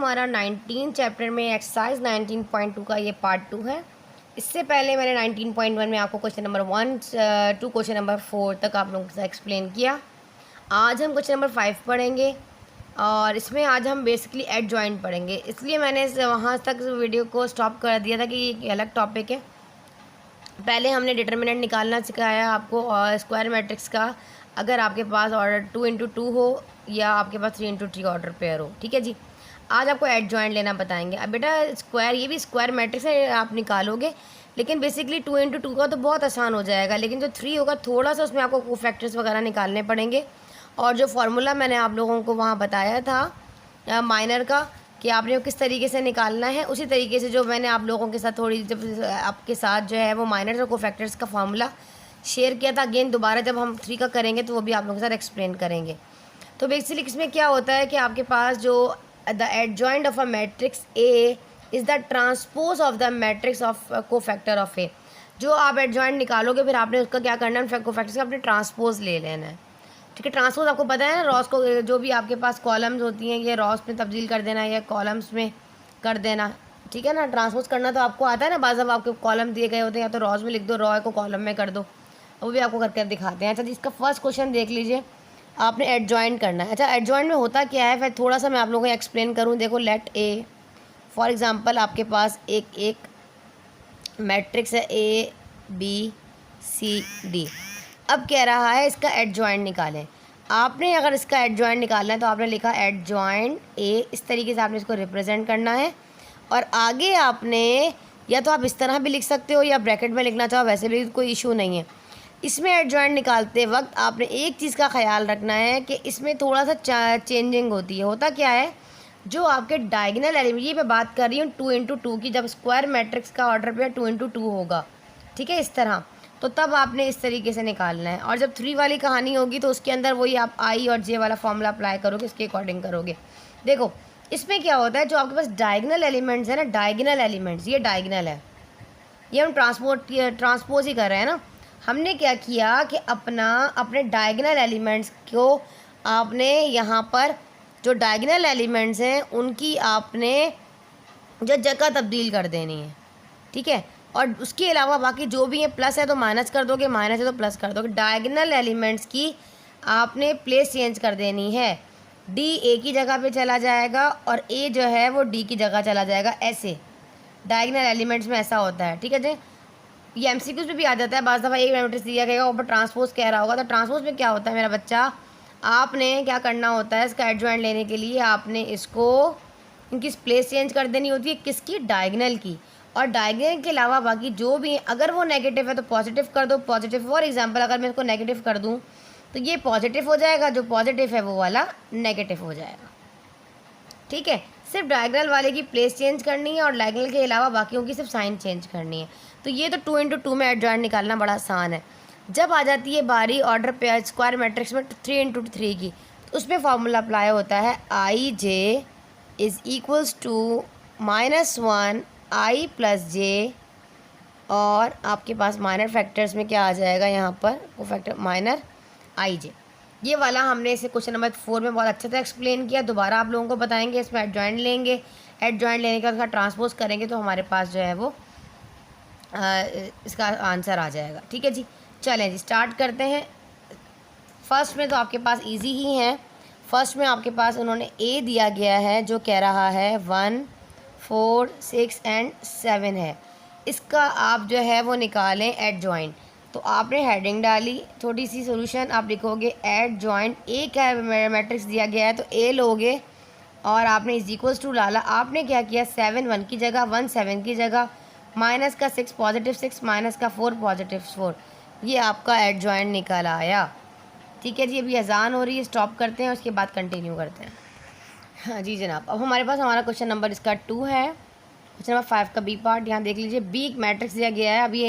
हमारा 19 चैप्टर में एक्सरसाइज 19.2 का ये पार्ट 2 है। इससे पहले मैंने 19.1 में आपको question number 1 to question number 4 तक आप लोगों के साथ एक्सप्लेन किया। आज हम क्वेश्चन नंबर 5 पढ़ेंगे और इसमें आज हम बेसिकली एड जॉइंट पढ़ेंगे, इसलिए मैंने वहाँ तक वीडियो को स्टॉप कर दिया था कि ये अलग टॉपिक है। पहले हमने डिटर्मिनेंट निकालना सिखाया आपको और स्क्वायर मैट्रिक्स का, अगर आपके पास ऑर्डर 2×2 हो या आपके पास 3×3 ऑर्डर पेयर हो। ठीक है जी। आज आपको एड जॉइंट लेना बताएंगे। अब बेटा स्क्वायर, ये भी स्क्वायर मैट्रिक्स है, आप निकालोगे, लेकिन बेसिकली 2×2 का तो बहुत आसान हो जाएगा, लेकिन जो 3 होगा थोड़ा सा उसमें आपको कोफैक्टर्स वगैरह निकालने पड़ेंगे। और जो फार्मूला मैंने आप लोगों को वहाँ बताया था माइनर का कि आपने किस तरीके से निकालना है, उसी तरीके से जो मैंने आप लोगों के साथ थोड़ी जब आपके साथ जो है वो माइनर और कोफैक्टर्स का फार्मूला शेयर किया था। अगेन दोबारा जब हम 3 का करेंगे तो वो भी आप लोगों के साथ एक्सप्लेन करेंगे। तो बेसिकली इसमें क्या होता है कि आपके पास जो the adjoint of a matrix A is the transpose of the matrix of cofactor of A. जो आप एडजॉइंट निकालोगे फिर आपने उसका क्या करना है, कोफैक्टर्स का अपने ट्रांसपोज ले लेना है। ठीक है, ट्रांसपोज आपको पता है ना, रॉस को जो भी आपके पास कॉलम्स होती हैं ये रॉस में तब्दील कर देना या कॉलम्स में कर देना। ठीक है ना, ट्रांसपोज करना तो आपको आता है ना। बाज़ अब आपके कॉलम दिए गए होते हैं, या तो रॉस में लिख दो, रॉ को कॉलम में कर दो, वो भी आपको करके दिखाते हैं। अच्छा जी, इसका फर्स्ट क्वेश्चन देख लीजिए, आपने एडजॉइंट करना है। अच्छा, एडजॉइंट में होता क्या है, फिर थोड़ा सा मैं आप लोगों को एक्सप्लेन करूँ। देखो, लेट ए फॉर एग्जांपल आपके पास एक मैट्रिक्स है ए बी सी डी। अब कह रहा है इसका एडजॉइंट निकालें। आपने अगर इसका एडजॉइंट निकालना है तो आपने लिखा एडजॉइंट ए, इस तरीके से आपने इसको रिप्रेजेंट करना है। और आगे आपने या तो आप इस तरह भी लिख सकते हो या ब्रैकेट में लिखना चाहो, वैसे भी कोई इशू नहीं है। इसमें एडजॉइंट निकालते वक्त आपने एक चीज़ का ख्याल रखना है कि इसमें थोड़ा सा चेंजिंग होती है। होता क्या है, जो आपके डायगोनल एलिमेंट, ये मैं बात कर रही हूँ 2×2 की, जब स्क्वायर मैट्रिक्स का ऑर्डर पे 2×2 होगा, ठीक है, इस तरह, तो तब आपने इस तरीके से निकालना है। और जब 3 वाली कहानी होगी तो उसके अंदर वही आप आई और जे वाला फॉर्मूला अप्लाई करोगे, इसके अकॉर्डिंग करोगे। देखो इसमें क्या होता है, जो आपके पास डायगोनल एलिमेंट्स है ना, डायगोनल एलिमेंट्स, ये डायगोनल है, ये हम ट्रांसपोज ही कर रहे हैं ना। हमने क्या किया कि अपने डायगोनल एलिमेंट्स को आपने यहाँ पर, जो डायगोनल एलिमेंट्स हैं उनकी आपने जो जगह तब्दील कर देनी है। ठीक है, और उसके अलावा बाकी जो भी है, प्लस है तो माइनस कर दोगे, माइनस है तो प्लस कर दोगे। डायगोनल एलिमेंट्स की आपने प्लेस चेंज कर देनी है। डी ए की जगह पे चला जाएगा और ए जो है वो डी की जगह चला जाएगा। ऐसे डायगोनल एलिमेंट्स में ऐसा होता है। ठीक है जी, ये एमसीक्यूज़ में भी आ जाता है। बाज़ दफ़ा एक मैट्रिक्स दिया गया ऊपर ट्रांसपोज कह रहा होगा, तो ट्रांसपोज में क्या होता है मेरा बच्चा, आपने क्या करना होता है, इसका एडजॉइंट लेने के लिए आपने इसको इनकी प्लेस चेंज कर देनी होती है, किसकी, डायगोनल की। और डायगोनल के अलावा बाकी जो भी है, अगर वो नेगेटिव है तो पॉजिटिव कर दो, पॉजिटिव। फॉर एग्जांपल अगर मैं इसको नेगेटिव कर दूं तो ये पॉजिटिव हो जाएगा, जो पॉजिटिव है वो वाला नेगेटिव हो जाएगा। ठीक है, सिर्फ डायगोनल वाले की प्लेस चेंज करनी है और डायगोनल के अलावा बाकियों की सिर्फ साइन चेंज करनी है। तो ये तो 2×2 में एडजॉइंट निकालना बड़ा आसान है। जब आ जाती है बारी ऑर्डर पे स्क्वायर मैट्रिक्स में 3×3 की, तो उसमें फार्मूला अप्लाई होता है I J is equals to -1 I plus J, और आपके पास माइनर फैक्टर्स में क्या आ जाएगा यहाँ पर, वो फैक्टर माइनर आई जे। ये वाला हमने इसे क्वेश्चन नंबर 4 में बहुत अच्छे से एक्सप्लेन किया। दोबारा आप लोगों को बताएंगे। इसमें एडजॉइंट लेंगे, एडजॉइंट लेने के बाद उसका ट्रांसपोज करेंगे तो हमारे पास जो है वो इसका आंसर आ जाएगा। ठीक है जी, चलें जी स्टार्ट करते हैं। फर्स्ट में तो आपके पास इजी ही है। फर्स्ट में आपके पास उन्होंने ए दिया गया है जो कह रहा है 1 4 6 एंड 7 है। इसका आप जो है वो निकालें एडजॉइंट। तो आपने हेडिंग डाली, थोड़ी सी सोल्यूशन आप लिखोगे एडजॉइंट। ए का मैट्रिक्स दिया गया है तो ए लोगे और आपने इज इक्वल्स टू डाला। आपने क्या किया, 7 1 की जगह, 1 7 की जगह, माइनस का 6 पॉजिटिव 6, माइनस का 4 पॉजिटिव 4, ये आपका एडजॉइंट निकल आया। ठीक है जी, अभी अजान हो रही है, स्टॉप करते हैं, उसके बाद कंटिन्यू करते हैं। हाँ जी जनाब, अब हमारे पास हमारा क्वेश्चन नंबर इसका 2 है। क्वेश्चन नंबर 5 का बी पार्ट, यहाँ देख लीजिए। बी एक मैट्रिक्स दिया गया है। अभी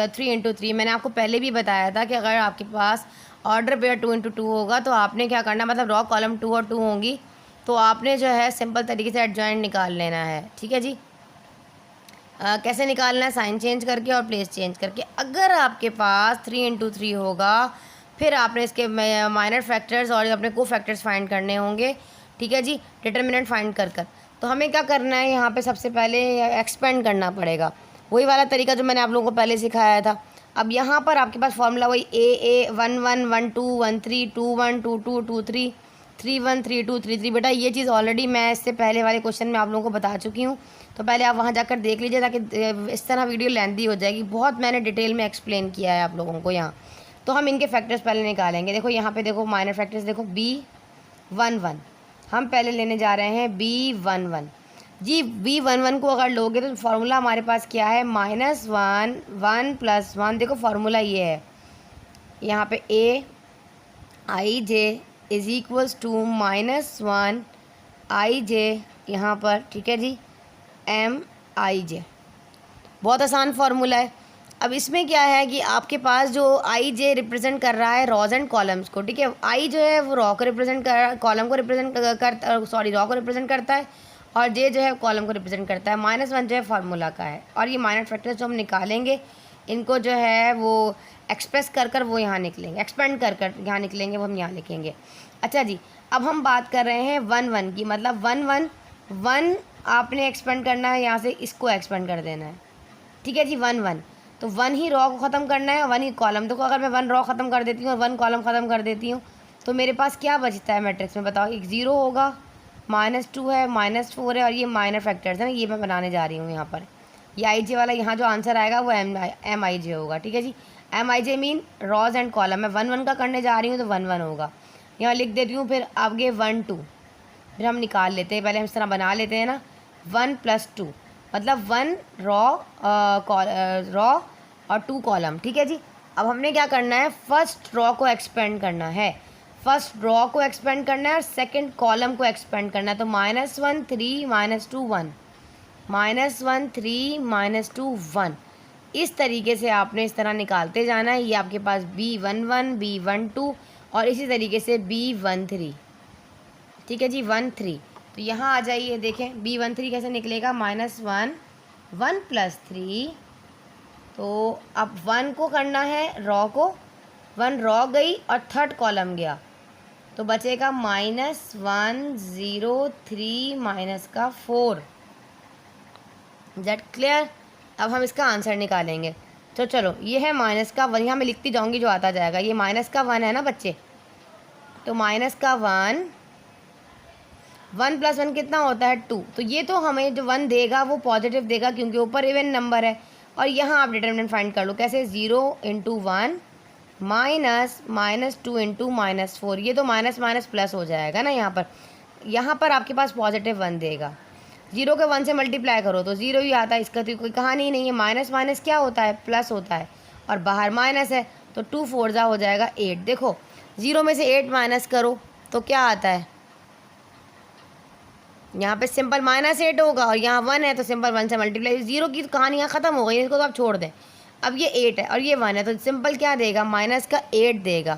3×3 मैंने आपको पहले भी बताया था कि अगर आपके पास ऑर्डर पेयर 2×2 होगा तो आपने क्या करना, मतलब रॉ कॉलम 2 और 2 होंगी, तो आपने जो है सिंपल तरीके से एडजॉइंट निकाल लेना है। ठीक है जी, कैसे निकालना है, साइन चेंज करके और प्लेस चेंज करके। अगर आपके पास 3×3 होगा फिर आपने इसके माइनर फैक्टर्स और अपने को फैक्टर्स फाइंड करने होंगे। ठीक है जी, डिटर्मिनेंट फाइंड कर तो हमें क्या करना है, यहाँ पे सबसे पहले एक्सपेंड करना पड़ेगा, वही वाला तरीका जो मैंने आप लोगों को पहले सिखाया था। अब यहाँ पर आपके पास फॉर्मूला वही ए 1 1 1 2 1 3 2 1 2 2 2 3 3 1 3 2 3 3। बेटा ये चीज़ ऑलरेडी मैं इससे पहले वाले क्वेश्चन में आप लोगों को बता चुकी हूँ, तो पहले आप वहाँ जाकर देख लीजिए, ताकि इस तरह वीडियो लेंथी हो जाएगी। बहुत मैंने डिटेल में एक्सप्लेन किया है आप लोगों को यहाँ। तो हम इनके फैक्टर्स पहले निकालेंगे। देखो यहाँ पे देखो माइनर फैक्टर्स देखो B11, हम पहले लेने जा रहे हैं B11 जी। B11 को अगर लोगे तो फार्मूला हमारे पास क्या है, -1 1 + 1। देखो फार्मूला ये है, यहाँ पे AIJ is equals to -1 IJ यहाँ पर, ठीक है जी, MIJ। बहुत आसान फार्मूला है। अब इसमें क्या है कि आपके पास जो IJ रिप्रेजेंट कर रहा है रॉज एंड कॉलम्स को, ठीक है। I जो है वो रॉ को रिप्रेजेंट कर, कॉलम को रिप्रेजेंट करता, सॉरी रॉ को रिप्रेजेंट करता है, और J जो है कॉलम को रिप्रेजेंट करता है। -1 जो है फार्मूला का है, और ये माइनर फैक्टर्स जो हम निकालेंगे इनको जो है वो एक्सप्रेस कर कर वो यहाँ निकलेंगे, एक्सपेंड कर कर यहाँ निकलेंगे, वो हम यहाँ लिखेंगे। अच्छा जी, अब हम बात कर रहे हैं 1 1 की, मतलब 1 1 1 आपने एक्सपेंड करना है, यहाँ से इसको एक्सपेंड कर देना है, ठीक है जी। 1 1 तो 1 ही रॉ को ख़त्म करना है, 1 ही कॉलम। देखो अगर मैं 1 रॉ ख़त्म कर देती हूँ और 1 कॉलम ख़त्म कर देती हूँ तो मेरे पास क्या बचता है मैट्रिक्स में, बताओ। एक 0 होगा, -2 है, -4 है, और ये माइनर फैक्टर्स है ना, ये मैं बनाने जा रही हूँ यहाँ पर। ये IJ वाला यहाँ जो आंसर आएगा वो MIJ होगा, ठीक है जी। MIJ mean rows and column. मैं 1 1 का करने जा रही हूँ तो 1 1 होगा, यहाँ लिख देती हूँ। फिर आगे 1 2, फिर हम निकाल लेते हैं, पहले हम इस तरह बना लेते हैं ना, 1 + 2 मतलब 1 रॉ और 2 कॉलम, ठीक है जी। अब हमने क्या करना है, फर्स्ट रॉ को एक्सपेंड करना है, फर्स्ट रॉ को एक्सपेंड करना है और सेकंड कॉलम को एक्सपेंड करना है। तो -1 3 -2 1, -1 3 -2 1, इस तरीके से आपने इस तरह निकालते जाना है। ये आपके पास B11 B12 और इसी तरीके से B13, ठीक है जी, 1 3। तो यहाँ आ जाइए, देखें B13 कैसे निकलेगा, -1 1 + 3। तो अब 1 को करना है रॉ को, 1 रॉ गई और थर्ड कॉलम गया, तो बचेगा -1 0 3 -4। That clear. अब हम इसका आंसर निकालेंगे। तो चलो ये है -1, यहाँ मैं लिखती जाऊँगी जो आता जाएगा। ये -1 है ना बच्चे, तो -1 1 + 1 कितना होता है 2। तो ये तो हमें जो 1 देगा वो पॉजिटिव देगा क्योंकि ऊपर इवन नंबर है। और यहाँ आप डिटरमिनेंट फाइंड कर लो, कैसे, 0 × 1 -2 × -4। ये तो माइनस प्लस हो जाएगा ना यहाँ पर आपके पास पॉजिटिव 1 देगा। 0 के 1 से मल्टीप्लाई करो तो 0 ही आता है, इसका तो कोई कहानी ही नहीं है। माइनस क्या होता है, प्लस होता है, और बाहर माइनस है, तो 2 4 हो जाएगा 8। देखो 0 में से 8 माइनस करो तो क्या आता है, यहाँ पे सिंपल -8 होगा, और यहाँ 1 है तो सिंपल 1 से मल्टीप्लाई। 0 की तो कहानी यहाँ ख़त्म हो गई, इसको तो आप छोड़ दें। अब ये 8 है और ये 1 है, तो सिंपल क्या देगा, -8 देगा,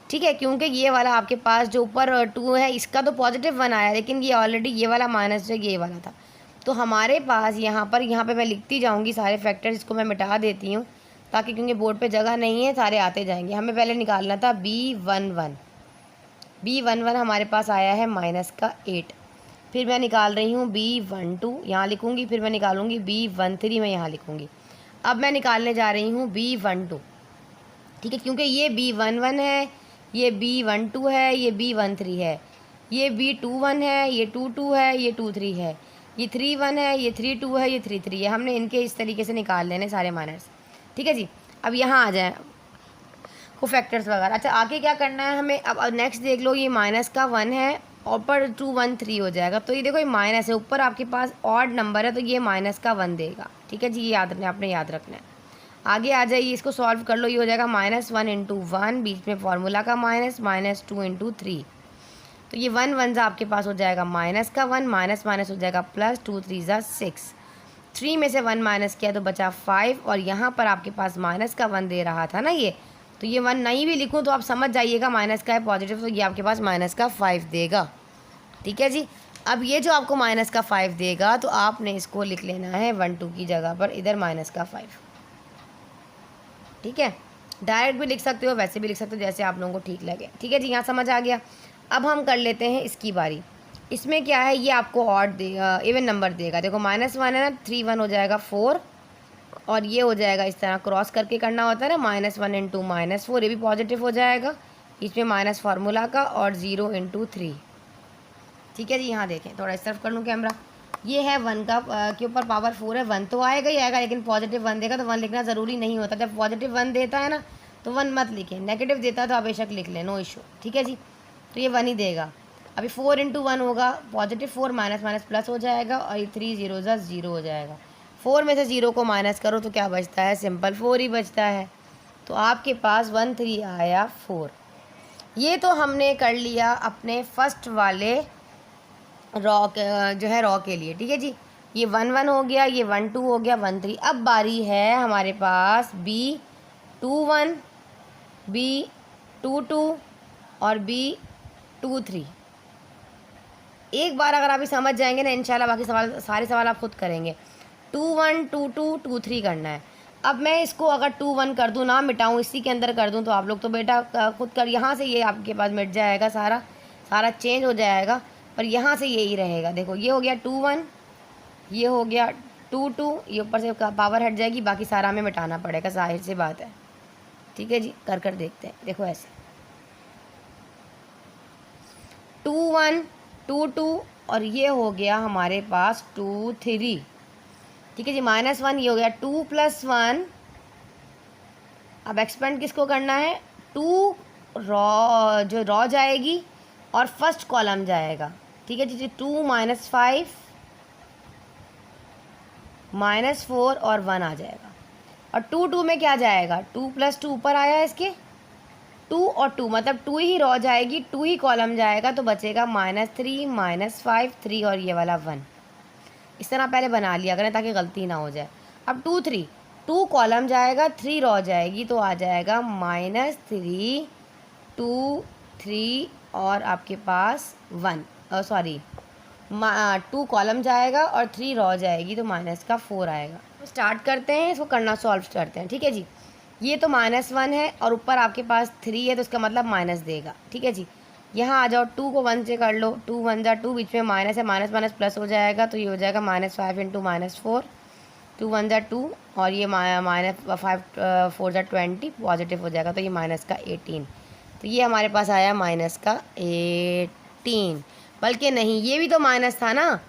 ठीक है। क्योंकि ये वाला आपके पास जो ऊपर 2 है इसका तो पॉजिटिव 1 आया, लेकिन ये ऑलरेडी ये वाला माइनस जो ये वाला था। तो हमारे पास यहाँ पे मैं लिखती जाऊँगी सारे फैक्टर्स, इसको मैं मिटा देती हूँ ताकि, क्योंकि बोर्ड पे जगह नहीं है, सारे आते जाएंगे। हमें पहले निकालना था B11 हमारे पास आया है -8। फिर मैं निकाल रही हूँ B12, यहाँ लिखूँगी, फिर मैं निकालूँगी B13, मैं यहाँ लिखूँगी। अब मैं निकालने जा रही हूँ B12, ठीक है, क्योंकि ये B11 है, ये B12 है, ये B13 है, ये B21 है, ये 22 है, ये 23 है, ये 31 है, ये 32 है, ये 33 है। हमने इनके इस तरीके से निकाल लेने सारे माइनर्स, ठीक है जी। अब यहाँ आ जाए को फैक्टर्स वगैरह। अच्छा आगे क्या करना है हमें, अब नेक्स्ट देख लो, ये -1 है, ऊपर 2 1 3 हो जाएगा। तो ये देखो ये माइनस है, ऊपर आपके पास ऑड नंबर है, तो ये -1 देगा, ठीक है जी। ये आपने याद रखना है। आगे आ जाइए, इसको सॉल्व कर लो, ये हो जाएगा -1 × 1, बीच में फार्मूला का माइनस, -2 × 3। तो ये 1 1 आपके पास हो जाएगा -1, माइनस हो जाएगा प्लस, 2 3 6, 3 में से 1 माइनस किया तो बचा 5, और यहाँ पर आपके पास -1 दे रहा था ना ये, तो ये 1 नहीं भी लिखूँ तो आप समझ जाइएगा माइनस का है पॉजिटिव, तो ये आपके पास -5 देगा, ठीक है जी। अब ये जो आपको -5 देगा तो आपने इसको लिख लेना है 1 2 की जगह पर इधर -5, ठीक है। डायरेक्ट भी लिख सकते हो, वैसे भी लिख सकते हो, जैसे आप लोगों को ठीक लगे, ठीक है जी। यहाँ समझ आ गया। अब हम कर लेते हैं इसकी बारी। इसमें क्या है, ये आपको ऑड देगा, इवन नंबर देगा। देखो -1 है ना, 3 1 हो जाएगा 4, और ये हो जाएगा इस तरह क्रॉस करके करना होता है ना, -1 इंटू -4, ये भी पॉजिटिव हो जाएगा, इसमें माइनस फार्मूला का, और 0 इंटू 3। ठीक है जी, यहाँ देखें, थोड़ा इस तरफ कर लूँ कैमरा। ये है 1 का के ऊपर पावर 4 है, 1 तो आएगा ही आएगा, लेकिन पॉजिटिव 1 देगा तो 1 लिखना ज़रूरी नहीं होता। जब पॉजिटिव 1 देता है ना तो 1 मत लिखें, नेगेटिव देता है तो आप बेशक लिख लें, नो इशू। ठीक है जी, तो ये 1 ही देगा। अभी 4 इंटू 1 होगा, पॉजिटिव 4 माइनस माइनस प्लस हो जाएगा, और ये 3 0 0 हो जाएगा। 4 में से 0 को माइनस करो तो क्या बचता है, सिंपल 4 ही बचता है। तो आपके पास 1 3 आया 4। ये तो हमने कर लिया अपने फर्स्ट वाले रॉ जो है रॉ के लिए। ठीक है जी, ये 1 1 हो गया, ये 1 2 हो गया, 1 3। अब बारी है हमारे पास B21, B22 और B23। एक बार अगर आप ये समझ जाएंगे ना, इंशाल्लाह बाकी सारे सवाल आप खुद करेंगे। 2 1 2 2 2 3 करना है। अब मैं इसको अगर 2 1 कर दूँ, ना मिटाऊँ, इसी के अंदर कर दूँ, तो आप लोग तो बेटा खुद कर, यहाँ से ये आपके पास मिट जाएगा, सारा चेंज हो जाएगा, पर यहाँ से यही रहेगा। देखो ये हो गया 2 1, ये हो गया 2 2, ये ऊपर से पावर हट जाएगी, बाकी सारा हमें मिटाना पड़ेगा, जाहिर सी बात है। ठीक है जी, कर देखते हैं। देखो ऐसे 2 1 2 2, और ये हो गया हमारे पास 2 3। ठीक है जी, -1 ये हो गया 2 + 1। अब एक्सपेंड किसको करना है, 2 रॉ, जो रॉ जाएगी और फर्स्ट कॉलम जाएगा। ठीक है जी, 2 -5 -4 और 1 आ जाएगा। और 2 2 में क्या जाएगा, 2 + 2 ऊपर आया है इसके, 2 और 2 मतलब 2 ही रॉ जाएगी, 2 ही कॉलम जाएगा, तो बचेगा -3 -5 3 और ये वाला 1। इस तरह पहले बना लिया करें ताकि गलती ना हो जाए। अब 2 3, 2 कॉलम जाएगा, 3 रॉ जाएगी, तो आ जाएगा -3 2 3 और आपके पास 1, सॉरी 2 कॉलम जाएगा और 3 रॉ जाएगी, तो -4 आएगा। स्टार्ट करते हैं, इसको करना सॉल्व करते हैं। ठीक है जी, ये तो -1 है और ऊपर आपके पास 3 है, तो इसका मतलब माइनस देगा। ठीक है जी, यहाँ आ जाओ, 2 को 1 से कर लो, 2 1 जा 2, बीच में माइनस है, माइनस माइनस प्लस हो जाएगा, तो ये हो जाएगा -5 इंटू -4, 2 1 जा 2, और ये -5 4 जा 20, पॉजिटिव हो जाएगा, तो ये -18। तो ये हमारे पास आया -18। बल्कि नहीं, ये भी तो माइनस था ना,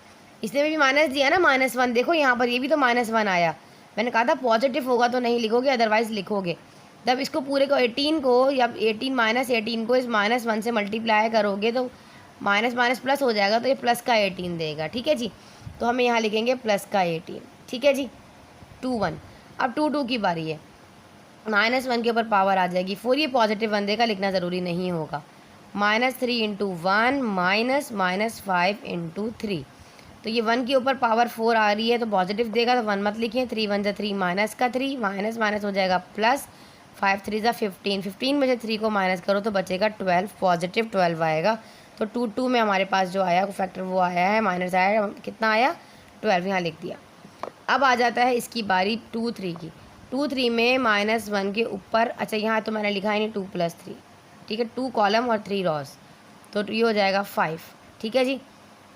इसने भी माइनस दिया ना, -1। देखो यहाँ पर ये भी तो -1 आया। मैंने कहा था पॉजिटिव होगा तो नहीं लिखोगे, अदरवाइज़ लिखोगे। जब इसको पूरे को 18 को, या 18 -18 को इस -1 से मल्टीप्लाई करोगे तो माइनस माइनस प्लस हो जाएगा, तो ये प्लस का 18 देगा। ठीक है जी, तो हमें यहाँ लिखेंगे प्लस का 18। ठीक है जी, 2 1। अब 2 2 की बारी है, -1 के ऊपर पावर आ जाएगी 4, ये पॉजिटिव 1 देगा, लिखना ज़रूरी नहीं होगा। -3 इंटू 1 -5 इंटू 3, तो ये 1 के ऊपर पावर 4 आ रही है, तो पॉजिटिव देगा, तो 1 मत लिखिए। 3 1 जा 3, माइनस का 3, माइनस माइनस हो जाएगा प्लस, 5 3 जा 15, 15 में से 3 को माइनस करो तो बचेगा 12, पॉजिटिव 12 आएगा। तो 2 2 में हमारे पास जो आया फैक्टर वो आया है, माइनस आया, कितना आया 12, यहाँ लिख दिया। अब आ जाता है इसकी बारी 2 3 की। 2 3 में -1 के ऊपर, अच्छा यहाँ तो मैंने लिखा है नहीं, 2 + 3। ठीक है, 2 कॉलम और 3 रॉस, तो ये हो जाएगा 5। ठीक है जी,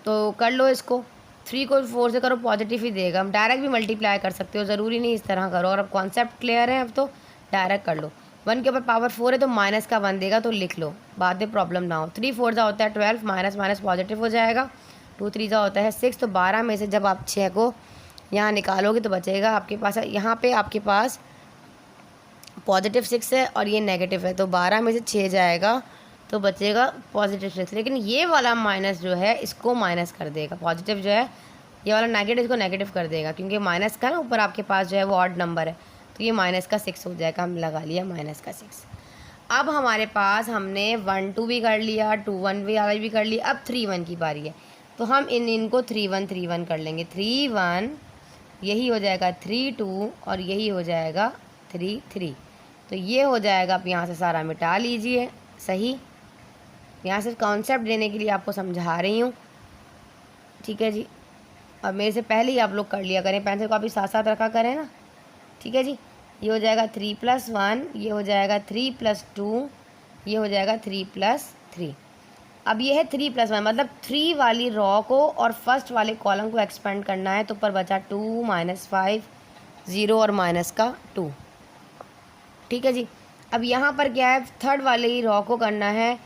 तो कर लो इसको, 3 को 4 से करो, पॉजिटिव ही देगा। हम डायरेक्ट भी मल्टीप्लाई कर सकते हो, ज़रूरी नहीं इस तरह करो। और अब कॉन्सेप्ट क्लियर है, अब तो डायरेक्ट कर लो। 1 के ऊपर पावर 4 है तो माइनस का 1 देगा, तो लिख लो, बाद में प्रॉब्लम ना हो। 3 4 जा होता है 12, माइनस माइनस पॉजिटिव हो जाएगा। 2 3 जा होता है 6, तो 12 में से जब आप 6 को यहाँ निकालोगे तो बचेगा आपके पास, यहाँ पे आपके पास पॉजिटिव 6 है और ये नेगेटिव है, तो 12 में से 6 जाएगा तो बचेगा पॉजिटिव 6। लेकिन ये वाला माइनस जो है इसको माइनस कर देगा, पॉजिटिव जो है ये वाला नेगेटिव इसको नेगेटिव कर देगा, क्योंकि माइनस का ना ऊपर आपके पास जो है वो ऑड नंबर है, तो ये -6 हो जाएगा। हम लगा लिया -6। अब हमारे पास हमने 1 2 भी कर लिया, 2 1 भी कर लिया, अब 3 1 की बारी है, तो हम इनको 3 1 कर लेंगे। 3 1, यही हो जाएगा 3 2, और यही हो जाएगा 3 3। तो ये हो जाएगा, आप यहाँ से सारा मिटा लीजिए। सही, यहाँ से कॉन्सेप्ट देने के लिए आपको समझा रही हूँ। ठीक है जी, अब मेरे से पहले ही आप लोग कर लिया करें, पेंसिल को अभी साथ साथ रखा करें ना। ठीक है जी, ये हो जाएगा 3 + 1, ये हो जाएगा 3 + 2, ये हो जाएगा 3 + 3। अब ये है 3+1, मतलब 3 वाली रॉ को और फर्स्ट वाले कॉलम को एक्सपेंड करना है, तो ऊपर बचा 2 -5 0 और माइनस का 2। ठीक है जी। अब यहाँ पर क्या है, थर्ड वाले रॉ को करना है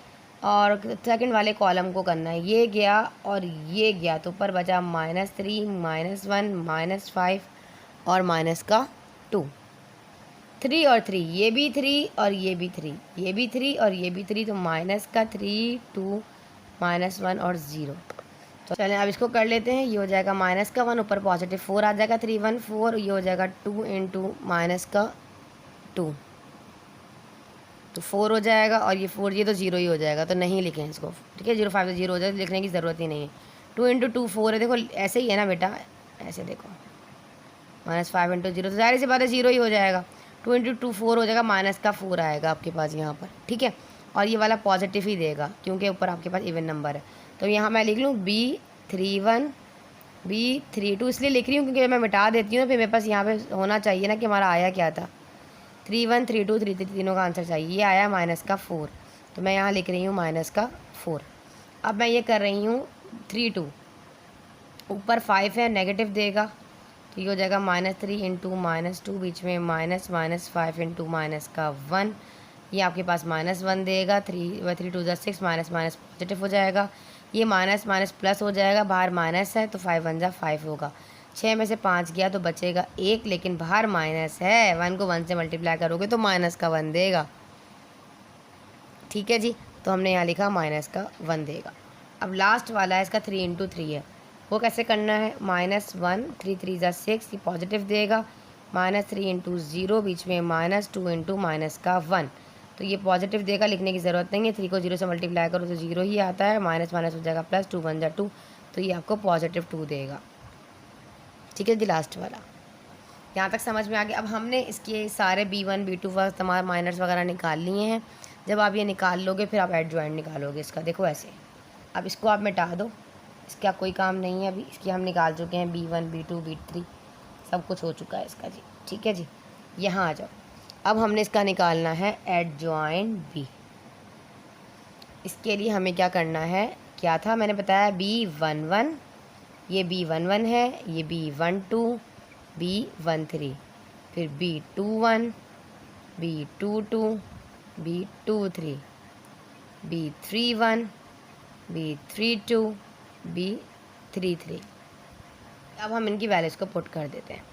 और सेकंड वाले कॉलम को करना है। ये गया और ये गया, तो ऊपर बचा -3 -1 -5 और माइनस का 2। 3 और 3, ये भी 3 और ये भी 3, ये भी 3 और ये भी 3, तो माइनस का 3 2 -1 और 0। तो चलें अब इसको कर लेते हैं। ये हो जाएगा माइनस का 1, ऊपर पॉजिटिव 4 आ जाएगा, 3 1 4, ये हो जाएगा 2 × माइनस का 2, तो 4 हो जाएगा, और ये 4 ये तो 0 ही हो जाएगा, तो नहीं लिखें इसको। ठीक है, 0 5 तो 0 हो जाएगा, लिखने की ज़रूरत ही नहीं है। 2 × 2 4 है, देखो ऐसे ही है ना बेटा, ऐसे देखो, -5 × 0, तो ज़ाहिर सी बात है 0 ही हो जाएगा। 2 × 2 4 हो जाएगा, माइनस का 4 आएगा आपके पास यहाँ पर। ठीक है, और ये वाला पॉजिटिव ही देगा क्योंकि ऊपर आपके पास इवन नंबर है। तो यहाँ मैं लिख लूँ B31 B32, इसलिए लिख रही हूँ क्योंकि मैं मिटा देती हूँ, फिर मेरे पास यहाँ पे होना चाहिए ना कि हमारा आया क्या था। 31 32 33 तीनों का आंसर चाहिए। ये आया -4, तो मैं यहाँ लिख रही हूँ -4। अब मैं ये कर रही हूँ 32, ऊपर 5 है, नेगेटिव देगा, तो ये हो जाएगा -3 × -2, बीच में -5 × -1, ये आपके पास -1 देगा। 3 2 6, माइनस पॉजिटिव हो जाएगा, ये माइनस प्लस हो जाएगा, बाहर माइनस है तो 5 1 5 होगा। 6 में से 5 गया तो बचेगा 1, लेकिन बाहर माइनस है, 1 को 1 से मल्टीप्लाई करोगे तो माइनस का 1 देगा। ठीक है जी, तो हमने यहाँ लिखा -1 देगा। अब लास्ट वाला है, इसका 3 × 3 है, वो कैसे करना है, -1 3 3 6, ये पॉजिटिव देगा, -3 × 0, बीच में -2 × -1, तो ये पॉजिटिव देगा, लिखने की ज़रूरत नहीं है। 3 को 0 से मल्टीप्लाई करो तो 0 ही आता है, माइनस हो जाएगा प्लस, 2 1 2, तो ये आपको +2 देगा। ठीक है जी, लास्ट वाला यहाँ तक समझ में आ गया। अब हमने इसके सारे B1 B2 तमाम माइनर्स वगैरह निकाल लिए हैं। जब आप ये निकाल लोगे फिर आप एडजॉइंट निकालोगे इसका, देखो ऐसे। अब इसको आप मिटा दो, इसका कोई काम नहीं है अभी, इसकी हम निकाल चुके हैं B1 B2 B3 सब कुछ हो चुका है इसका जी। ठीक है जी, यहाँ आ जाओ। अब हमने इसका निकालना है एडजॉइंट B। इसके लिए हमें क्या करना है, क्या था मैंने बताया, B11, ये B11 है, ये B12 B13, फिर B21 B22 B23 B31 B32 B33। अब हम इनकी वैल्यूज़ को पुट कर देते हैं।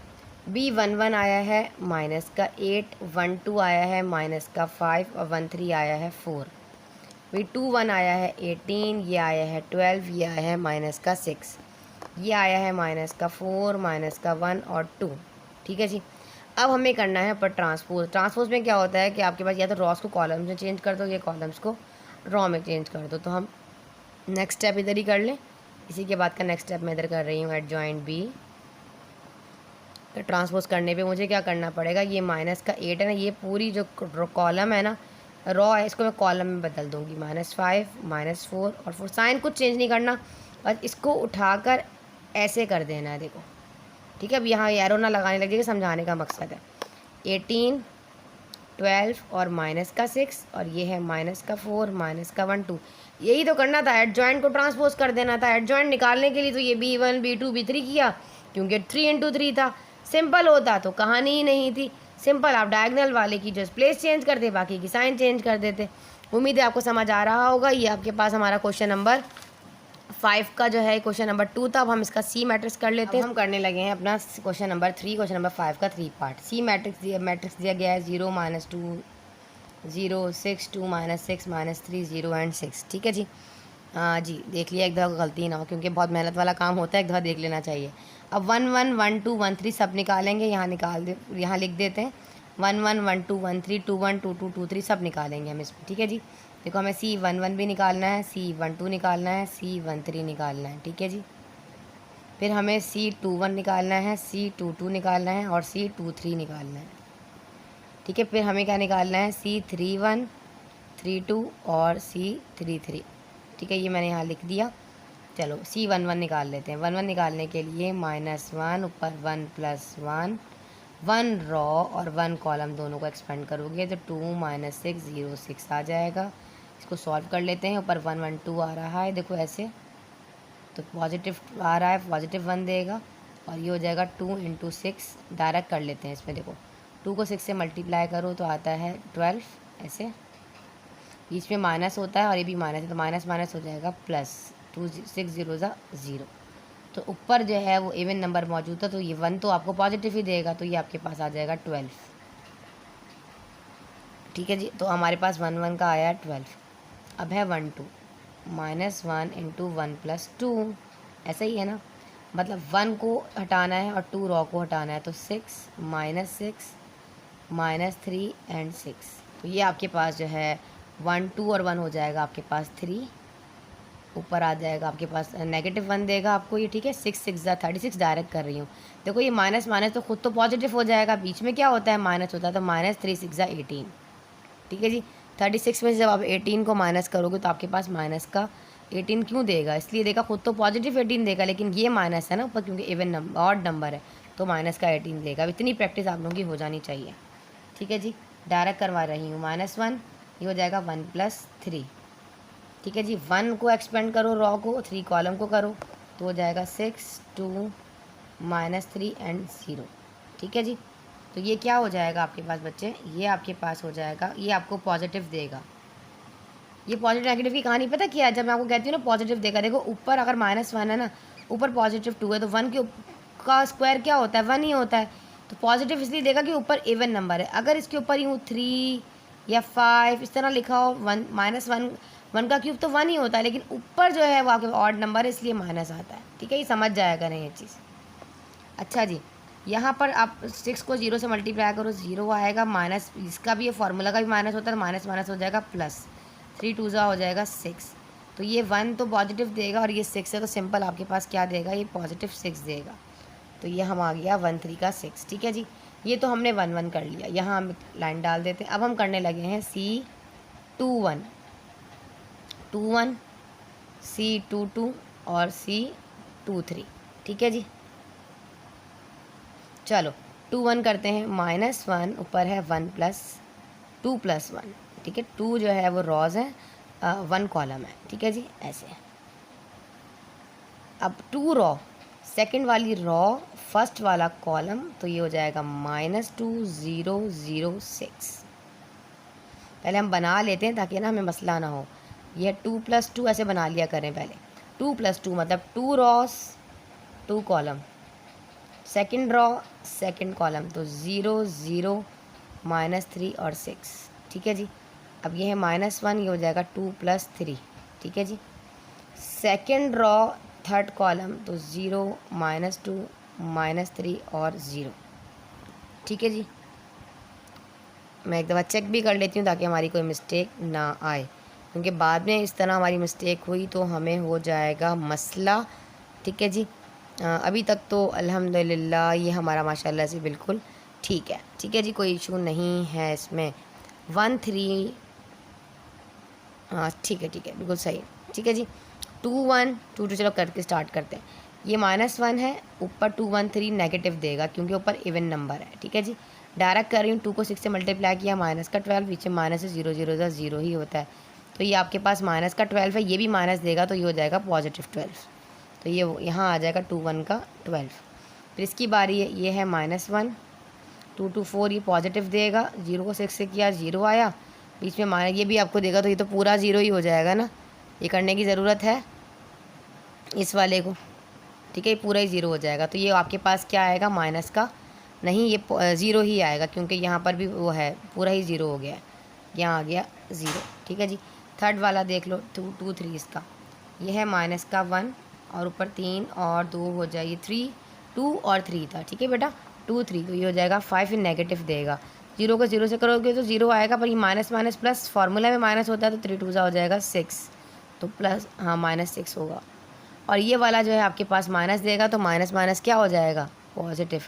B11 आया है -8, 12 आया है -5 और 13 आया है 4। B21 आया है 18, ये आया है 12, ये आया है -6, ये आया है -4 -1 और 2। ठीक है जी, अब हमें करना है पर ट्रांसपोज में क्या होता है कि आपके पास या तो रॉस को कॉलम्स में चेंज कर दो या कॉलम्स को रॉ में चेंज कर दो। तो हम नेक्स्ट स्टेप इधर ही कर लें, इसी के बाद का नेक्स्ट स्टेप मैं इधर कर रही हूँ एडजॉइंट B। तो ट्रांसपोज करने पे मुझे क्या करना पड़ेगा, ये -8 है ना, ये पूरी जो कॉलम है ना रॉ है, इसको मैं कॉलम में बदल दूँगी, -5 -4 और 4। साइन कुछ चेंज नहीं करना, बस इसको उठाकर ऐसे कर देना है, देखो। ठीक है, अब यहाँ एरो ना लगाने लगेगा, समझाने का मकसद है। 18 12 और -6 और ये है -4 -1 2, यही तो करना था, एडजॉइंट को ट्रांसपोज कर देना था। एडजॉइंट निकालने के लिए तो ये B1 B2 B3 किया, क्योंकि 3 × 3 था। सिंपल होता तो कहानी ही नहीं थी, सिंपल आप डायगोनल वाले की जो प्लेस चेंज करते, बाकी की साइन चेंज कर देते। उम्मीद है आपको समझ आ रहा होगा। ये आपके पास हमारा क्वेश्चन नंबर 5 का जो है क्वेश्चन नंबर 2 था। अब हम इसका C मैट्रिक्स कर लेते हैं। हम करने लगे हैं अपना क्वेश्चन नंबर 3, क्वेश्चन नंबर 5 का 3 पार्ट। C मैट्रिक्स दिया गया है 0 -2 0 6 2 -6 -3 0 एंड 6। ठीक है जी, हाँ जी, देख लिया, एक दफ़ा गलती ना हो, क्योंकि बहुत मेहनत वाला काम होता है, एक दफ़ा देख लेना चाहिए। अब 1 1 1 2 1 3 सब निकालेंगे, यहाँ लिख देते हैं 1 1 1 2 1 3 2 1 2 2 2 3 सब निकालेंगे हम इसमें। ठीक है जी, देखो हमें C11 भी निकालना है, C12 निकालना है, C13 निकालना है। ठीक है जी, फिर हमें C21 निकालना है, C22 निकालना है और C23 निकालना है। ठीक है, फिर हमें क्या निकालना है, C31 32 और C33। ठीक है, ये मैंने यहाँ लिख दिया। चलो C11 निकाल लेते हैं। 11 निकालने के लिए -1 ऊपर 1 + 1, 1 रॉ और 1 कॉलम दोनों को एक्सपेंड करोगे तो 2 -6 0 6 आ जाएगा। इसको सॉल्व कर लेते हैं। ऊपर 1 1 2 आ रहा है, देखो ऐसे, तो पॉजिटिव आ रहा है, पॉजिटिव 1 देगा और ये हो जाएगा 2 × 6। डायरेक्ट कर लेते हैं इसमें, देखो 2 को 6 से मल्टीप्लाई करो तो आता है 12, ऐसे बीच में माइनस होता है और ये भी माइनस है, तो माइनस माइनस हो जाएगा प्लस, 2 6 0 0। तो ऊपर जो है वो इवन नंबर मौजूद था, तो ये 1 तो आपको पॉजिटिव ही देगा, तो ये आपके पास आ जाएगा 12। ठीक है जी, तो हमारे पास 1 1 का आया 12। अब है 1 2, -1 × 1 + 2, ऐसा ही है ना, मतलब 1 को हटाना है और 2 रॉ को हटाना है, तो 6 -6 -3 एंड 6। तो ये आपके पास जो है 1 2 और 1 हो जाएगा आपके पास 3, ऊपर आ जाएगा आपके पास -1 देगा आपको ये। ठीक है, 6 6 36 डायरेक्ट कर रही हूँ। देखो ये माइनस माइनस तो खुद तो पॉजिटिव हो जाएगा, बीच में क्या होता है माइनस होता है, तो -3 6 18। ठीक है जी, 36 में से जब आप 18 को माइनस करोगे तो आपके पास माइनस का 18 क्यों देगा, इसलिए देगा, खुद तो पॉजिटिव 18 देगा, लेकिन ये माइनस है ना ऊपर, क्योंकि इवन नंबर ऑड नंबर है, तो माइनस का 18 देगा। इतनी प्रैक्टिस आप लोगों की हो जानी चाहिए। ठीक है जी, डायरेक्ट करवा रही हूँ, -1 ये हो जाएगा 1 + 3। ठीक है जी, 1 को एक्सपेंड करो रॉ को, 3 कॉलम को करो, तो हो जाएगा 6 2 -3 एंड 0। ठीक है जी, तो ये क्या हो जाएगा आपके पास बच्चे, ये आपके पास हो जाएगा, ये आपको पॉजिटिव देगा। ये पॉजिटिव नेगेटिव की कहानी पता क्या है, जब मैं आपको कहती हूँ ना पॉजिटिव देगा, देखो ऊपर अगर -1 है ना, ऊपर +2 है, तो 1 का स्क्वायर क्या होता है, 1 ही होता है, तो पॉजिटिव इसलिए देगा कि ऊपर इवन नंबर है। अगर इसके ऊपर यूँ 3 या 5 इस तरह लिखा हो, 1 -1 1 का क्यूब तो 1 ही होता है, लेकिन ऊपर जो है वो आपके ऑड नंबर है, इसलिए माइनस आता है। ठीक है, ये समझ जाएगा नहीं ये चीज़। अच्छा जी, यहाँ पर आप 6 को 0 से मल्टीप्लाई करो, 0 आएगा, माइनस इसका भी, ये फार्मूला का भी माइनस होता है, तो माइनस माइनस हो जाएगा प्लस, 3 2 हो जाएगा 6। तो ये 1 तो पॉजिटिव देगा और ये 6 है, तो सिंपल आपके पास क्या देगा, ये पॉजिटिव 6 देगा। तो ये हम आ गया 1 3 का 6। ठीक है जी, ये तो हमने 1 1 कर लिया, यहाँ हम लाइन डाल देते हैं। अब हम करने लगे हैं C21 21 C22 और C23। ठीक है जी, चलो 2 1 करते हैं, -1 ऊपर है 1 + 2 + 1। ठीक है, 2 जो है वो रॉज है, 1 कॉलम है। ठीक है जी, ऐसे अब 2 रॉ, सेकंड वाली रॉ फर्स्ट वाला कॉलम, तो ये हो जाएगा -2 0 0 6। पहले हम बना लेते हैं ताकि ना हमें मसला ना हो। यह 2 + 2 ऐसे बना लिया करें पहले, 2 + 2 मतलब 2 Ross 2 column, second raw second column, तो 0 0 -3 और 6। ठीक है जी, अब ये है -1, ये हो जाएगा 2 + 3। ठीक है जी, सेकंड रॉ थर्ड कॉलम, तो 0 -2 -3 और 0। ठीक है जी, मैं एक दफ़ा चेक भी कर लेती हूँ ताकि हमारी कोई मिस्टेक ना आए, क्योंकि बाद में इस तरह हमारी मिस्टेक हुई तो हमें हो जाएगा मसला। ठीक है जी, अभी तक तो अल्हम्दुलिल्लाह ये हमारा माशाल्लाह से बिल्कुल ठीक है। ठीक है जी, कोई इशू नहीं है इसमें। 1 3, हाँ ठीक है बिल्कुल सही। ठीक है जी, 2 1 2 2 चलो करके स्टार्ट करते हैं। ये -1 है, ऊपर 2 1 3 नेगेटिव देगा क्योंकि ऊपर इवन नंबर है। ठीक है जी, डायरेक्ट कर रही हूँ, 2 को 6 से मल्टीप्लाई किया, -12, पीछे माइनस से 0 0 0 ही होता है, तो ये आपके पास -12 है, ये भी माइनस देगा, तो ये हो जाएगा +12। तो ये यहाँ आ जाएगा 2 1 का 12। फिर इसकी बारी है, ये है -1 2 2 4, ये पॉजिटिव देगा, 0 को 6 से किया 0 आया, बीच में माइनस, ये भी आपको देगा, तो ये तो पूरा 0 ही हो जाएगा ना, ये करने की ज़रूरत है इस वाले को। ठीक है, ये पूरा ही 0 हो जाएगा, तो ये आपके पास क्या आएगा, माइनस का नहीं, ये 0 ही आएगा, क्योंकि यहाँ पर भी वो है, पूरा ही 0 हो गया है, यहाँ आ गया 0। ठीक है जी, थर्ड वाला देख लो, 2 2 3 इसका, ये है -1 और ऊपर 3 और 2 हो जाएगी 3, 2 और 3 था। ठीक है बेटा, 2 3, तो ये हो जाएगा 5, फिर नेगेटिव देगा, 0 को 0 से करोगे तो 0 आएगा, पर ये माइनस माइनस प्लस, फार्मूला में माइनस होता है, तो 3 2 हो जाएगा 6, तो प्लस, हाँ -6 होगा। और ये वाला जो है आपके पास माइनस देगा, तो माइनस माइनस क्या हो जाएगा, पॉजिटिव,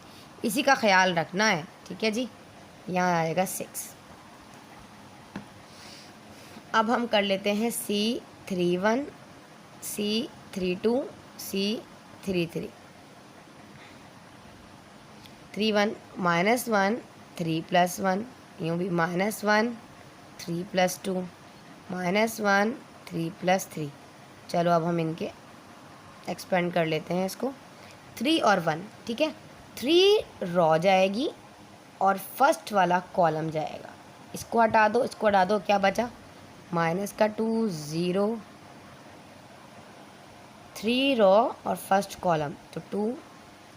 इसी का ख्याल रखना है। ठीक है जी, यहाँ आएगा 6। अब हम कर लेते हैं C31 C32 C33 3 1 -1 3 + 1, यूँ भी -1 3 + 2 -1 3 + 3। चलो अब हम इनके एक्सपेंड कर लेते हैं इसको, 3 और 1, ठीक है। 3 रॉ जाएगी और फर्स्ट वाला कॉलम जाएगा। इसको हटा दो, इसको हटा दो, क्या बचा? -2 0 3 रॉ और फर्स्ट कॉलम, तो 2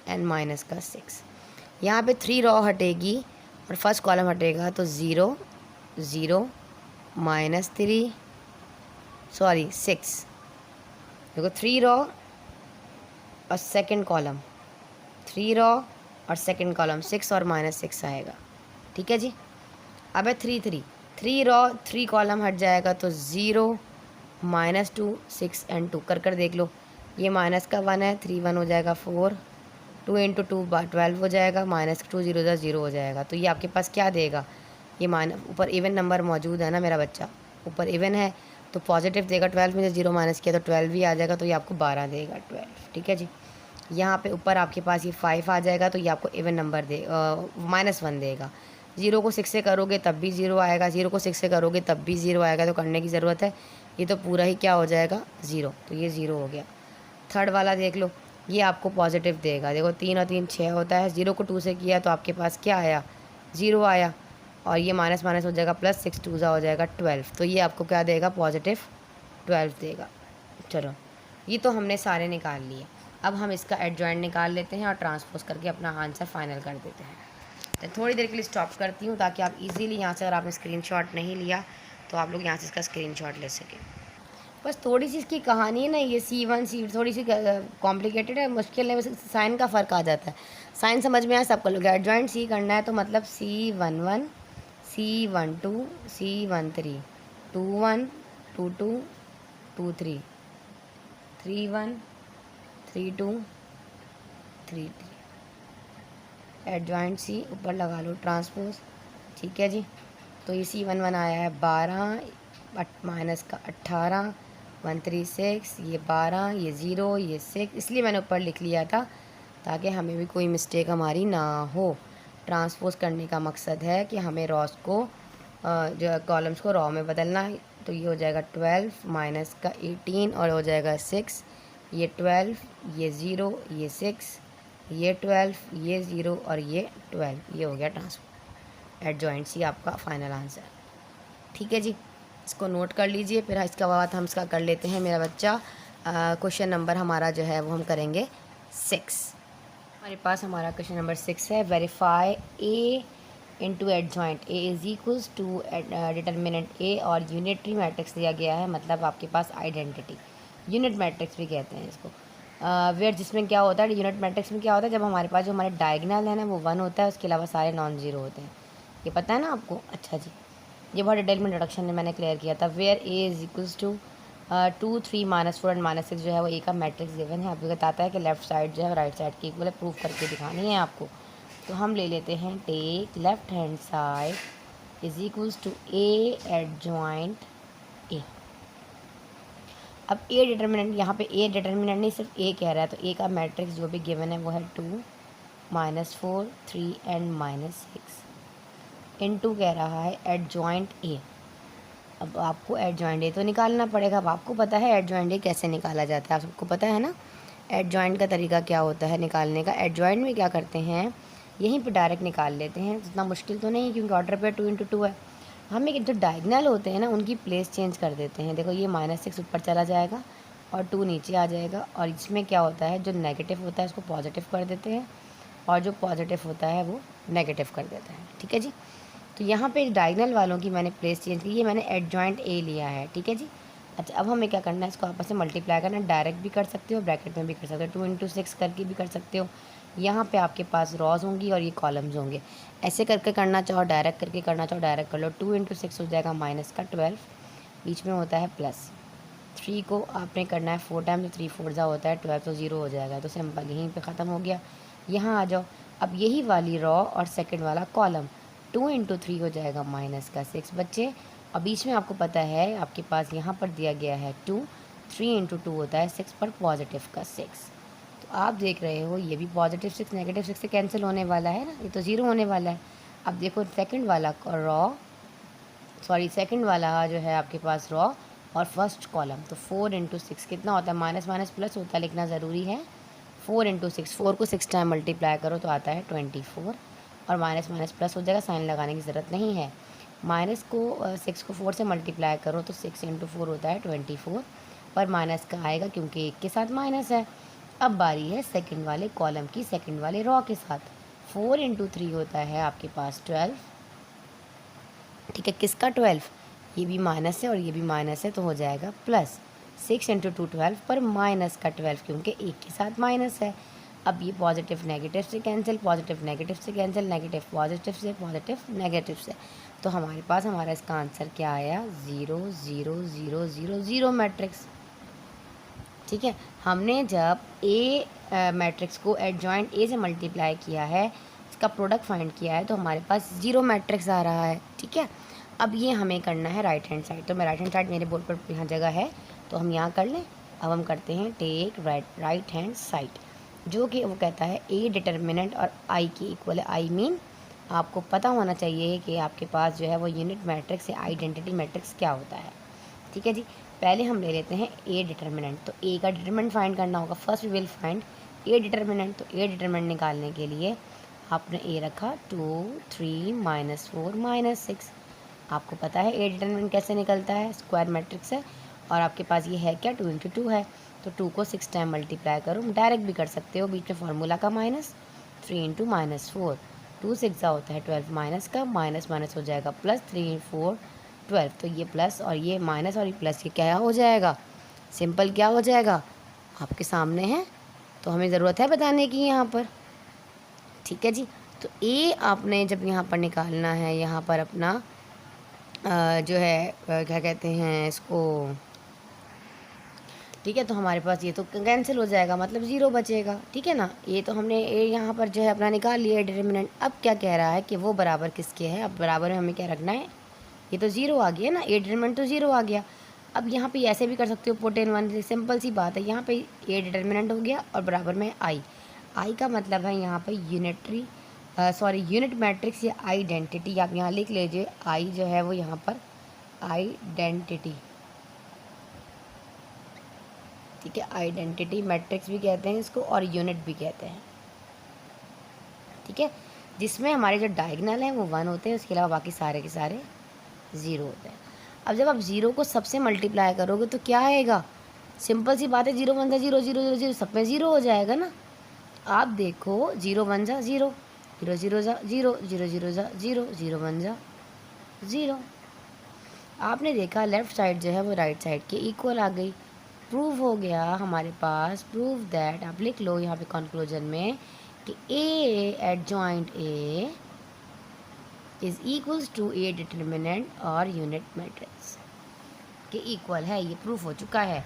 एंड -6। यहाँ पे 3 रॉ हटेगी और फर्स्ट कॉलम हटेगा, तो 0 0 -3 सॉरी 6। देखो 3 रॉ और सेकंड कॉलम, 3 रॉ और सेकंड कॉलम 6 और -6 आएगा, ठीक है जी। अब है 3 रॉ 3 कॉलम हट जाएगा, तो 0 -2 6 एंड 2 कर देख लो। ये माइनस का 1 है, 3 1 हो जाएगा 4, 2 × 2 12 हो जाएगा, -2 0 0 हो जाएगा। तो ये आपके पास क्या देगा? ये ऊपर इवन नंबर मौजूद है ना मेरा बच्चा, ऊपर इवन है तो पॉजिटिव देगा। 12 में से 0 माइनस किया तो 12 भी आ जाएगा, तो ये आपको 12 देगा, 12, ठीक है जी। यहाँ पे ऊपर आपके पास ये 5 आ जाएगा, तो ये आपको इवन नंबर दे -1 देगा। 0 को 6 से करोगे तब भी 0 आएगा, 0 को 6 से करोगे तब भी 0 आएगा, तो करने की ज़रूरत है। ये तो पूरा ही क्या हो जाएगा? 0, तो ये 0 हो गया। थर्ड वाला देख लो, ये आपको पॉजिटिव देगा। देखो 3 और 3 6 होता है, 0 को 2 से किया तो आपके पास क्या आया? 0 आया, और ये माइनस माइनस हो जाएगा, +6 2 हो जाएगा 12, तो ये आपको क्या देगा? पॉजिटिव 12 देगा। चलो ये तो हमने सारे निकाल लिए। अब हम इसका एडजॉइंट निकाल लेते हैं और ट्रांसपोज करके अपना आंसर फाइनल कर देते हैं। तो थोड़ी देर के लिए स्टॉप करती हूँ ताकि आप इजीली यहाँ से, अगर आपने स्क्रीनशॉट नहीं लिया तो आप लोग यहाँ से इसका स्क्रीनशॉट ले सकें। बस थोड़ी सी इसकी कहानी है ना, ये C1 C थोड़ी सी कॉम्प्लिकेटेड है, मुश्किल है, बस साइन का फ़र्क आ जाता है। साइन समझ में आया सबको, लोग एडजॉइंट C करना है तो मतलब C11 C12 C13 21 22 23 31 32 33, adjoint C ऊपर लगा लो ट्रांसपोज, ठीक है जी। तो ये C11 आया है 12 माइनस का 18 136, ये 12, ये 0, ये 6, इसलिए मैंने ऊपर लिख लिया था ताकि हमें भी कोई मिस्टेक हमारी ना हो। ट्रांसपोज करने का मकसद है कि हमें रॉस को जो कॉलम्स को रॉ में बदलना है। तो ये हो जाएगा 12 माइनस का 18 और हो जाएगा 6, ये 12, ये 0, ये 6, ये 12, ये 0 और ये 12, ये हो गया ट्रांसपोज एडजॉइंट C आपका फाइनल आंसर, ठीक है जी। इसको नोट कर लीजिए। फिर इसका बाद हम इसका कर लेते हैं मेरा बच्चा। क्वेश्चन नंबर हमारा जो है वो हम करेंगे 6। हमारे पास हमारा क्वेश्चन नंबर 6 है, verify A into adjoint A is equals to determinant A और यूनिटरी मैट्रिक्स दिया गया है, मतलब आपके पास आइडेंटिटी, यूनिट मैट्रिक्स भी कहते हैं इसको। वेयर जिसमें क्या होता है, यूनिट मैट्रिक्स में क्या होता है, जब हमारे पास जो हमारे डायगोनल है ना वो 1 होता है, उसके अलावा सारे नॉन ज़ीरो होते हैं। ये पता है ना आपको? अच्छा जी, ये बहुत डिटेल में इंट्रोडक्शन में मैंने क्लियर किया था। Where A is equals to 2 3 -4 and -6 जो है वो A का मैट्रिक्स गिवन है। आपको बताता है कि लेफ्ट साइड जो है राइट साइड की इक्वल है, प्रूफ करके दिखानी है आपको। तो हम ले लेते हैं, take left hand side is equals to A adjoint A। अब A डिटर्मिनेंट, यहाँ पे A डिटर्मिनेंट नहीं सिर्फ A कह रहा है, तो A का मैट्रिक्स जो भी गिवन है वो है 2 -4 3 एंड -6 इनटू कह रहा है एडजॉइंट A। अब आपको एडजॉइंट A तो निकालना पड़ेगा। अब आपको पता है एडजॉइंट A कैसे निकाला जाता है, आप सबको पता है ना एडजॉइंट का तरीका क्या होता है निकालने का। एडजॉइंट में क्या करते हैं, यहीं पे डायरेक्ट निकाल लेते हैं, इतना मुश्किल तो नहीं क्योंकि ऑर्डर पे 2 × 2 है। हम एक जो डायगनल होते हैं ना उनकी प्लेस चेंज कर देते हैं। देखो ये -6 ऊपर चला जाएगा और 2 नीचे आ जाएगा, और इसमें क्या होता है, जो नेगेटिव होता है उसको पॉजिटिव कर देते हैं और जो पॉजिटिव होता है वो नेगेटिव कर देते हैं, ठीक है जी। तो यहाँ पे डायगनल वालों की मैंने प्लेस चेंज की, ये मैंने एडजॉइंट A लिया है, ठीक है जी। अच्छा अब हमें क्या करना है, इसको आपस में मल्टीप्लाई करना है, डायरेक्ट भी कर सकते हो, ब्रैकेट में भी कर सकते हो, 2 × 6 करके भी कर सकते हो। यहाँ पे आपके पास रॉज होंगी और ये कॉलम्स होंगे। ऐसे करके करना चाहो, डायरेक्ट करके करना चाहो, डायरेक्ट कर लो। 2 × 6 हो जाएगा -12, बीच में होता है +3 को आपने करना है 4 टाइम, तो 3 4 होता है 12, तो 0 हो जाएगा। तो सिंपल यहीं पे ख़त्म हो गया। यहाँ आ जाओ, अब यही वाली रॉ और सेकंड वाला कॉलम, 2 × 3 हो जाएगा -6 बच्चे, और बीच में आपको पता है आपके पास यहाँ पर दिया गया है 2, 3 × 2 होता है 6 पर पॉजिटिव का 6। तो आप देख रहे हो ये भी पॉजिटिव 6 नेगेटिव 6 से कैंसिल होने वाला है ना, ये तो 0 होने वाला है। अब देखो सेकंड वाला रॉ सॉरी सेकंड वाला जो है आपके पास रॉ और फर्स्ट कॉलम। तो 4 इंटू 6 कितना होता है, माइनस माइनस प्लस होता है, लिखना ज़रूरी है। 4 इंटू 6, 4 को 6 टाइम मल्टीप्लाई करो तो आता है 24, और माइनस माइनस प्लस हो जाएगा, साइन लगाने की ज़रूरत नहीं है। माइनस को 6 को 4 से मल्टीप्लाई करो तो 6 इंटू 4 होता है 24, पर माइनस का आएगा क्योंकि 1 के साथ माइनस है। अब बारी है सेकंड वाले कॉलम की, सेकंड वाले रॉ के साथ। 4 इंटू 3 होता है आपके पास 12, ठीक है। किसका 12, ये भी माइनस है और ये भी माइनस है, तो हो जाएगा प्लस 6 इंटू 2 12, पर माइनस का 12 क्योंकि 1 के साथ माइनस है। अब ये पॉजिटिव नेगेटिव से कैंसिल, पॉजिटिव नेगेटिव से कैंसिल, नेगेटिव पॉजिटिव से, पॉजिटिव नेगेटिव से। तो हमारे पास हमारा इसका आंसर क्या आया, 0 0 0 0 0 मैट्रिक्स, ठीक है। हमने जब ए मैट्रिक्स को एडजॉइंट ए से मल्टीप्लाई किया है, इसका प्रोडक्ट फाइंड किया है, तो हमारे पास 0 मैट्रिक्स आ रहा है, ठीक है। अब ये हमें करना है राइट हैंड साइड। तो मैं राइट हैंड साइड, मेरे बोर्ड पर यहाँ जगह है तो हम यहाँ कर लें। अब हम करते हैं टेक राइट हैंड साइड, जो कि वो कहता है ए डिटर्मिनेंट और आई की इक्वल है। आई मीन आपको पता होना चाहिए कि आपके पास जो है वो यूनिट मैट्रिक्स या आइडेंटिटी मैट्रिक्स क्या होता है, ठीक है जी। पहले हम ले लेते हैं ए डिटर्मिनेंट। तो ए का डिटर्मिनेंट फाइंड करना होगा। First we will find A determinant. तो ए डिटर्मिनेंट निकालने के लिए आपने ए रखा 2 3 -4 -6। आपको पता है ए डिटर्मिनेंट कैसे निकलता है, स्क्वायर मैट्रिक्स है, और आपके पास ये है क्या, 2 इंटू 2 है। तो 2 को 6 टाइम मल्टीप्लाई करो, डायरेक्ट भी कर सकते हो, बीच में फार्मूला का माइनस, 3 इंटू -4, 2 6 होता है 12, माइनस का माइनस माइनस हो जाएगा प्लस, 3 4 12। तो ये प्लस और ये माइनस और ये प्लस, ये क्या हो जाएगा, सिंपल क्या हो जाएगा, आपके सामने है। तो हमें ज़रूरत है बताने की यहाँ पर, ठीक है जी। तो ए आपने जब यहाँ पर निकालना है, यहाँ पर अपना जो है क्या कहते हैं इसको, ठीक है। तो हमारे पास ये तो कैंसिल हो जाएगा, मतलब 0 बचेगा, ठीक है ना। ये तो हमने ए यहाँ पर जो है अपना निकाल लिया डिटर्मिनेंट। अब क्या कह रहा है कि वो बराबर किसके है, अब बराबर में हमें क्या रखना है, ये तो 0 आ गया ना, ए डिटर्मिनेंट तो 0 आ गया। अब यहाँ पे ऐसे भी कर सकते हो, पुट इन 1, सिंपल सी बात है। यहाँ पे ए डिटर्मिनेंट हो गया और बराबर में आई। आई का मतलब है यहाँ पे यूनिट मैट्रिक्स या आइडेंटिटी। आप यहाँ लिख लीजिए, आई जो है वो यहाँ पर आइडेंटिटी, ठीक है। आइडेंटिटी मैट्रिक्स भी कहते हैं इसको और यूनिट भी कहते हैं, ठीक है। जिसमें हमारे जो डायगोनल हैं वो 1 होते हैं, उसके अलावा बाकी सारे के सारे 0 होते हैं। अब जब आप 0 को सबसे मल्टीप्लाई करोगे तो क्या आएगा, सिंपल सी बात है, 0 1 0 0 0 0, सब में 0 हो जाएगा ना। आप देखो 0 1 0 0 0 0 0 0 0 0 0 1 0। आपने देखा लेफ़्ट साइड जो है वो राइट साइड के इक्वल आ गई। प्रूव हो गया हमारे पास, प्रूव दैट, आप लिख लो यहाँ पे कंक्लूजन में कि A adjoint A is equals to A determinant और यूनिट मैट्रिक्स के इक्वल है। ये प्रूफ हो चुका है।